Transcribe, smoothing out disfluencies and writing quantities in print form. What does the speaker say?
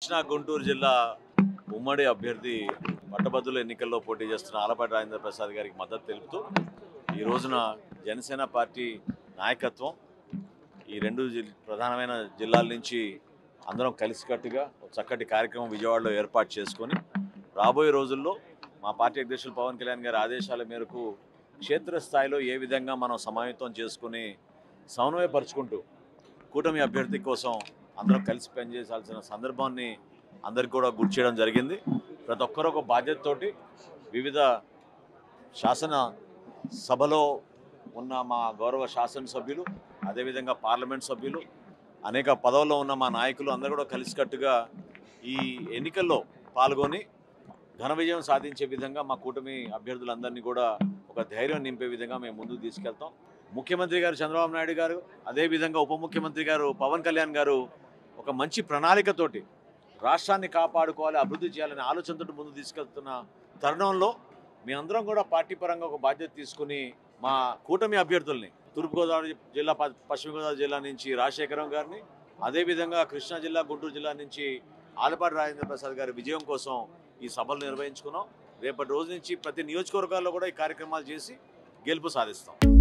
కృష్ణా గుంటూరు జిల్లా ఉమ్మడి అభ్యర్థి పట్టభద్రుల ఎన్నికల్లో పోటీ చేస్తున్న ఆలపాటి రాజేంద్ర ప్రసాద్ గారికి మద్దతు తెలుపుతూ ఈ రోజున జనసేన పార్టీ నాయకత్వం ఈ రెండు ప్రధానమైన జిల్లాల నుంచి అందరం కలిసికట్టుగా చక్కటి కార్యక్రమం విజయవాడలో ఏర్పాటు చేసుకొని రాబోయే రోజుల్లో మా పార్టీ అధ్యక్షులు పవన్ కళ్యాణ్ గారి ఆదేశాల మేరకు క్షేత్రస్థాయిలో ఏ విధంగా మనం సమాయత్తం చేసుకుని సమన్వయపరుచుకుంటూ కూటమి అభ్యర్థి కోసం అందరం కలిసి పనిచేయాల్సిన సందర్భాన్ని అందరికీ కూడా గుర్తు చేయడం జరిగింది. ప్రతి ఒక్కరూ ఒక బాధ్యతతోటి వివిధ శాసన సభలో ఉన్న మా గౌరవ శాసనసభ్యులు, అదేవిధంగా పార్లమెంట్ సభ్యులు, అనేక పదవుల్లో ఉన్న మా నాయకులు అందరూ కూడా కలిసికట్టుగా ఈ ఎన్నికల్లో పాల్గొని ఘన విజయం సాధించే విధంగా మా కూటమి అభ్యర్థులందరినీ కూడా ఒక ధైర్యం నింపే విధంగా మేము ముందుకు తీసుకెళ్తాం. ముఖ్యమంత్రి గారు చంద్రబాబు నాయుడు గారు, అదేవిధంగా ఉప ముఖ్యమంత్రి గారు పవన్ కళ్యాణ్ గారు ఒక మంచి ప్రణాళికతోటి రాష్ట్రాన్ని కాపాడుకోవాలి, అభివృద్ధి చేయాలనే ఆలోచనతో ముందు తీసుకెళ్తున్న తరుణంలో మేమందరం కూడా పార్టీ పరంగా ఒక బాధ్యత తీసుకుని మా కూటమి అభ్యర్థుల్ని తూర్పుగోదావరి జిల్లా, పశ్చిమ గోదావరి జిల్లా నుంచి రాజశేఖరం గారిని, అదేవిధంగా కృష్ణా జిల్లా, గుంటూరు జిల్లా నుంచి ఆలపాటి రాజేంద్ర ప్రసాద్ గారి విజయం కోసం ఈ సభలు నిర్వహించుకున్నాం. రేపటి రోజు నుంచి ప్రతి నియోజకవర్గాల్లో కూడా ఈ కార్యక్రమాలు చేసి గెలుపు సాధిస్తాం.